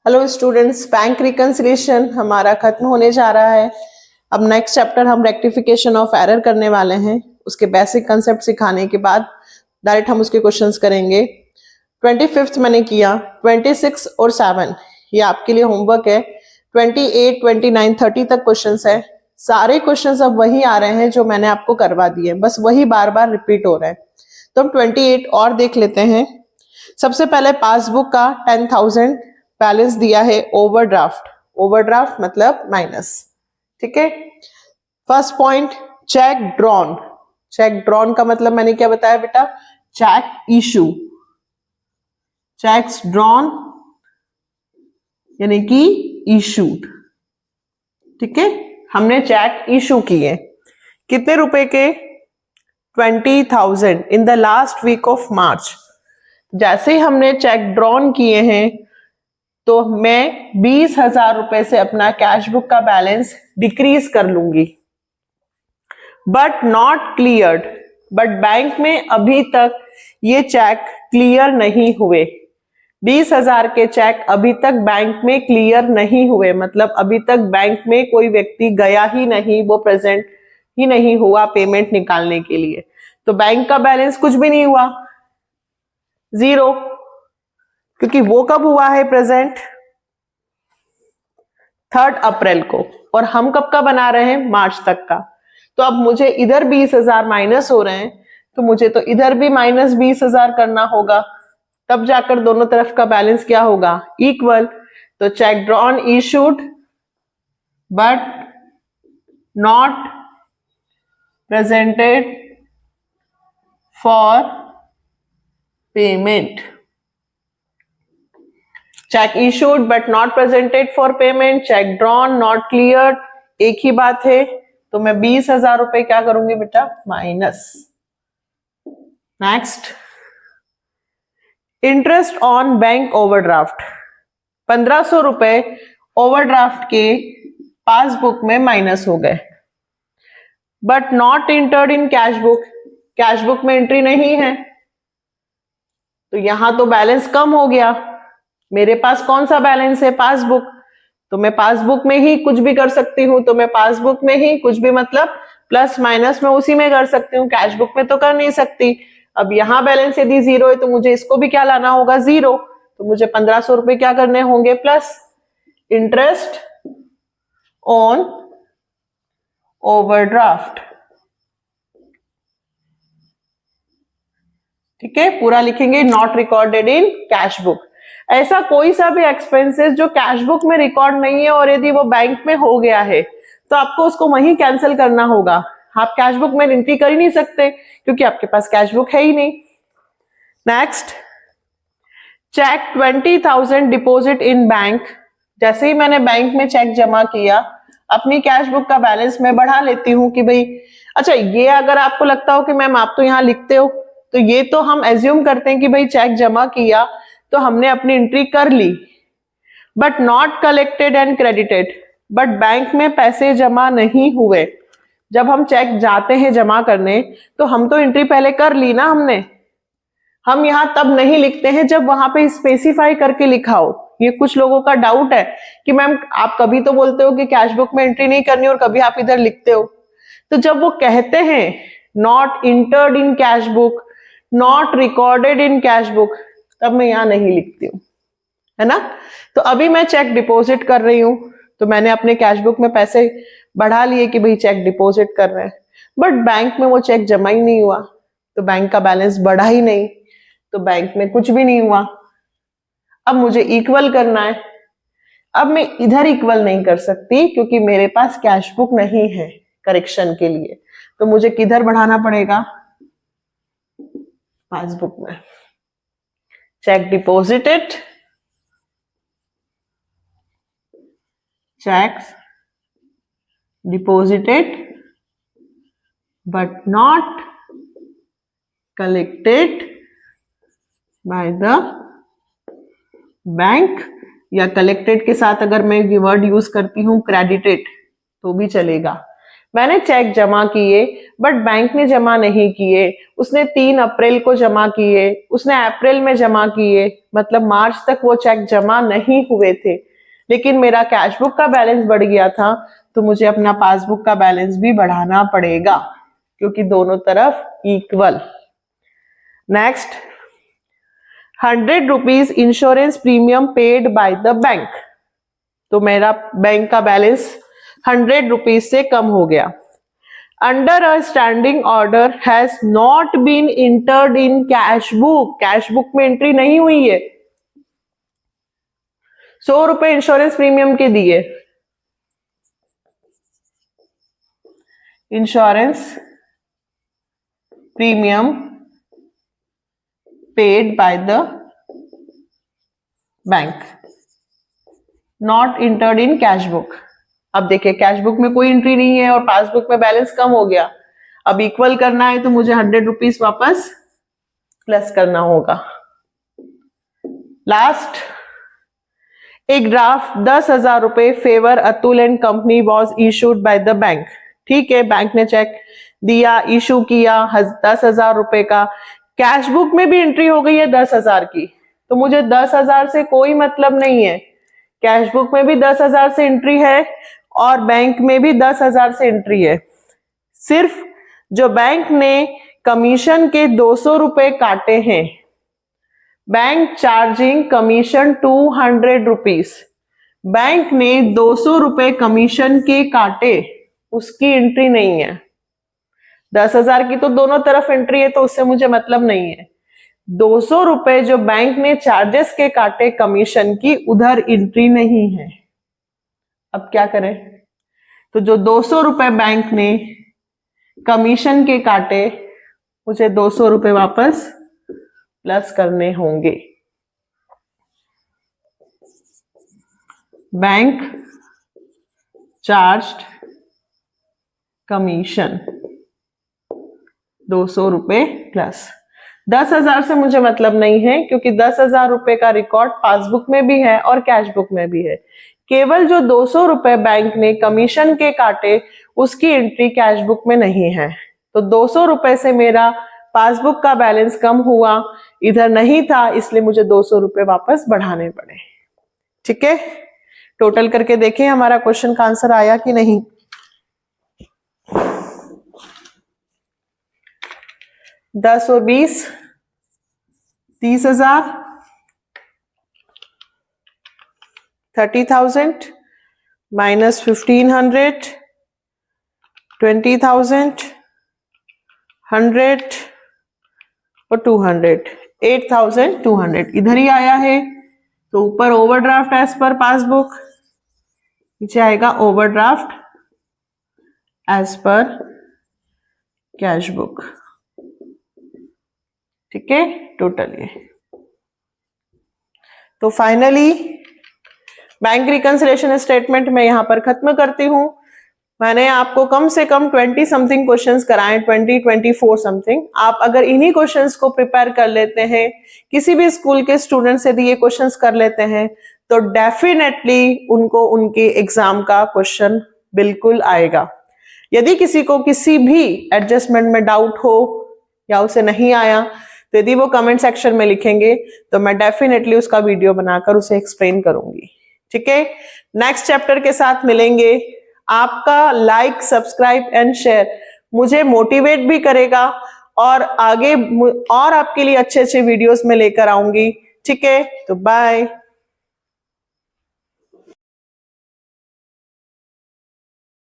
Hello students, bank reconciliation हमारा खत्म होने जा रहा है। अब नेक्स्ट चैप्टर हम रेक्टिफिकेशन ऑफ एरर करने वाले हैं। उसके बेसिक कंसेप्ट सिखाने के बाद डायरेक्ट हम उसके क्वेश्चंस करेंगे। 25th मैंने किया, 26 और 7 ये आपके लिए होमवर्क है। 28, 29, 30 तक क्वेश्चंस है। सारे क्वेश्चंस अब वही आ रहे हैं जो मैंने आपको करवा दिए, बस वही बार बार रिपीट हो रहा है। तो हम 28 और देख लेते हैं। सबसे पहले पासबुक का 10,000 बैलेंस दिया है ओवरड्राफ्ट। ओवरड्राफ्ट मतलब माइनस, ठीक है। First point, check drawn. Check drawn का मतलब मैंने क्या बताया बेटा? Check issue. चेक्स ड्रॉन यानी कि इशूड, ठीक है। हमने चेक इशू किए कितने रुपए के? 20,000 in the last week of March. जैसे ही हमने चेक ड्रॉन किए हैं तो मैं 20,000 रुपए से अपना कैश बुक का बैलेंस डिक्रीज कर लूंगी। But not cleared, but bank में अभी तक ये चेक क्लियर नहीं हुए। 20,000 के चेक अभी तक बैंक में क्लियर नहीं हुए, मतलब अभी तक बैंक में कोई व्यक्ति गया ही नहीं, वो प्रेजेंट ही नहीं हुआ पेमेंट निकालने के लिए। तो बैंक का बैलेंस कुछ भी नहीं हुआ, 0, क्योंकि वो कब हुआ है प्रेजेंट? 3 अप्रैल को, और हम कब का बना रहे हैं? मार्च तक का। तो अब मुझे इधर 20,000 माइनस हो रहे हैं, तो मुझे तो इधर भी माइनस 20,000 करना होगा, तब जाकर दोनों तरफ का बैलेंस क्या होगा? इक्वल। तो check drawn issued but not presented for payment. Check issued but not presented for payment, check drawn not clear, एक ही बात है। तो मैं 20,000 रुपए क्या करूंगी बेटा? Minus. Next, interest on bank overdraft. 1,500 रुपए ओवरड्राफ्ट के पासबुक में माइनस हो गए, but not entered in cash book. Cash book में एंट्री नहीं है, तो यहां तो बैलेंस कम हो गया। मेरे पास कौन सा बैलेंस है? पासबुक। तो मैं पासबुक में ही कुछ भी कर सकती हूं, तो मैं पासबुक में ही कुछ भी मतलब प्लस माइनस में उसी में कर सकती हूँ, कैश बुक में तो कर नहीं सकती। अब यहां बैलेंस यदि 0 है तो मुझे इसको भी क्या लाना होगा? 0। तो मुझे 1,500 रुपए क्या करने होंगे? प्लस इंटरेस्ट ऑन ओवरड्राफ्ट, ठीक है। पूरा लिखेंगे, not recorded in cash book. ऐसा कोई सा भी एक्सपेंसेस जो कैश बुक में रिकॉर्ड नहीं है और यदि वो बैंक में हो गया है तो आपको उसको वहीं कैंसिल करना होगा। आप कैश बुक में एंट्री कर ही नहीं सकते क्योंकि आपके पास कैश बुक है ही नहीं। Next, cheque 20,000 deposit in bank. जैसे ही मैंने बैंक में चेक जमा किया, अपनी कैश बुक का बैलेंस मैं बढ़ा लेती हूँ कि भाई, अच्छा ये अगर आपको लगता हो कि मैम आप तो यहाँ लिखते हो, तो ये तो हम एज्यूम करते हैं कि भाई चेक जमा किया तो हमने अपनी एंट्री कर ली, but not collected and credited. But bank में पैसे जमा नहीं हुए। जब हम चेक जाते हैं जमा करने तो हम तो एंट्री पहले कर ली ना हमने। हम यहां तब नहीं लिखते हैं जब वहां पे स्पेसिफाई करके लिखा हो। ये कुछ लोगों का डाउट है कि मैम आप कभी तो बोलते हो कि कैश बुक में एंट्री नहीं करनी और कभी आप इधर लिखते हो। तो जब वो कहते हैं not entered in cash book, not recorded in cash book, तब मैं यहां नहीं लिखती हूँ, है ना। तो अभी मैं चेक डिपॉजिट कर रही हूं, तो मैंने अपने कैश बुक में पैसे बढ़ा लिए कि भाई चेक डिपॉजिट कर रहे हैं, बट बैंक में वो चेक जमा ही नहीं हुआ, तो बैंक का बैलेंस बढ़ा ही नहीं, तो बैंक में कुछ भी नहीं हुआ। अब मुझे इक्वल करना है। अब मैं इधर इक्वल नहीं कर सकती क्योंकि मेरे पास कैश बुक नहीं है करेक्शन के लिए, तो मुझे किधर बढ़ाना पड़ेगा? पासबुक में। Check deposited, checks deposited but not collected by the bank, या कलेक्टेड के साथ अगर मैं वर्ड यूज करती हूं क्रेडिटेड तो भी चलेगा, मैंने चेक जमा किए बट बैंक ने जमा नहीं किए, उसने 3 अप्रैल को जमा किए, उसने अप्रैल में जमा किए, मतलब मार्च तक वो चेक जमा नहीं हुए थे, लेकिन मेरा कैश बुक का बैलेंस बढ़ गया था, तो मुझे अपना पासबुक का बैलेंस भी बढ़ाना पड़ेगा क्योंकि दोनों तरफ equal. Next, 100 rupees insurance premium paid by the bank, तो मेरा बैंक का बैलेंस 100 रुपीज से कम हो गया। Under a standing order has not been entered in cash book, cash book में एंट्री नहीं हुई है। 100 रुपए इंश्योरेंस प्रीमियम के दिए, insurance premium paid by the bank, not entered in cash book. अब देखिए कैश बुक में कोई एंट्री नहीं है और पासबुक में बैलेंस कम हो गया। अब इक्वल करना है तो मुझे 100 रुपीज वापस प्लस करना होगा। लास्ट, एक ड्राफ्ट 10,000 रुपए favour Atul and company was issued by the bank. ठीक है, बैंक ने चेक दिया, इशू किया 10,000 रुपए का, कैश बुक में भी एंट्री हो गई है 10,000 की, तो मुझे 10,000 से कोई मतलब नहीं है। कैश बुक में भी 10,000 से एंट्री है और बैंक में भी 10,000 से एंट्री है। सिर्फ जो बैंक ने कमीशन के 200 रुपए काटे हैं, bank charging commission 200 rupees, bank ने 200 रुपए कमीशन के काटे, उसकी एंट्री नहीं है। 10,000 की तो दोनों तरफ एंट्री है, तो उससे मुझे मतलब नहीं है। 200 रुपए जो बैंक ने चार्जेस के काटे कमीशन की, उधर एंट्री नहीं है। अब क्या करें? तो जो 200 रुपए बैंक ने कमीशन के काटे, मुझे 200 रुपए वापस प्लस करने होंगे। बैंक चार्ज्ड कमीशन 200 रुपए प्लस। 10,000 से मुझे मतलब नहीं है क्योंकि 10,000 रुपए का रिकॉर्ड पासबुक में भी है और कैश बुक में भी है। केवल जो 200 रुपए बैंक ने कमीशन के काटे, उसकी एंट्री कैश बुक में नहीं है। तो 200 रुपए से मेरा पासबुक का बैलेंस कम हुआ, इधर नहीं था, इसलिए मुझे 200 रुपए वापस बढ़ाने पड़े। ठीक है, टोटल करके देखें हमारा क्वेश्चन का आंसर आया कि नहीं। 10 और 20 30,000, 30,000 माइनस 1,500, 20,000, 100 और 200, 8,200 इधर ही आया है। तो ऊपर ओवरड्राफ्ट एज पर पासबुक, नीचे आएगा overdraft as per cash book. ठीक है, टोटल ये। तो फाइनली बैंक रिकंसिलिएशन स्टेटमेंट मैं यहां पर खत्म करती हूं। मैंने आपको कम से कम 20 समथिंग क्वेश्चंस कराए, 24 समथिंग। आप अगर इन्हीं क्वेश्चंस को प्रिपेयर कर लेते हैं, किसी भी स्कूल के स्टूडेंट से दिए क्वेश्चंस कर लेते हैं, तो डेफिनेटली उनको उनके एग्जाम का क्वेश्चन बिल्कुल आएगा। यदि किसी को किसी भी एडजस्टमेंट में डाउट हो या उसे नहीं आया, तो यदि वो कमेंट सेक्शन में लिखेंगे तो मैं डेफिनेटली उसका वीडियो बनाकर उसे एक्सप्लेन करूंगी। ठीक है, नेक्स्ट चैप्टर के साथ मिलेंगे। आपका लाइक, सब्सक्राइब एंड शेयर मुझे मोटिवेट भी करेगा और आगे और आपके लिए अच्छे अच्छे वीडियोस में लेकर आऊंगी। ठीक है, तो बाय।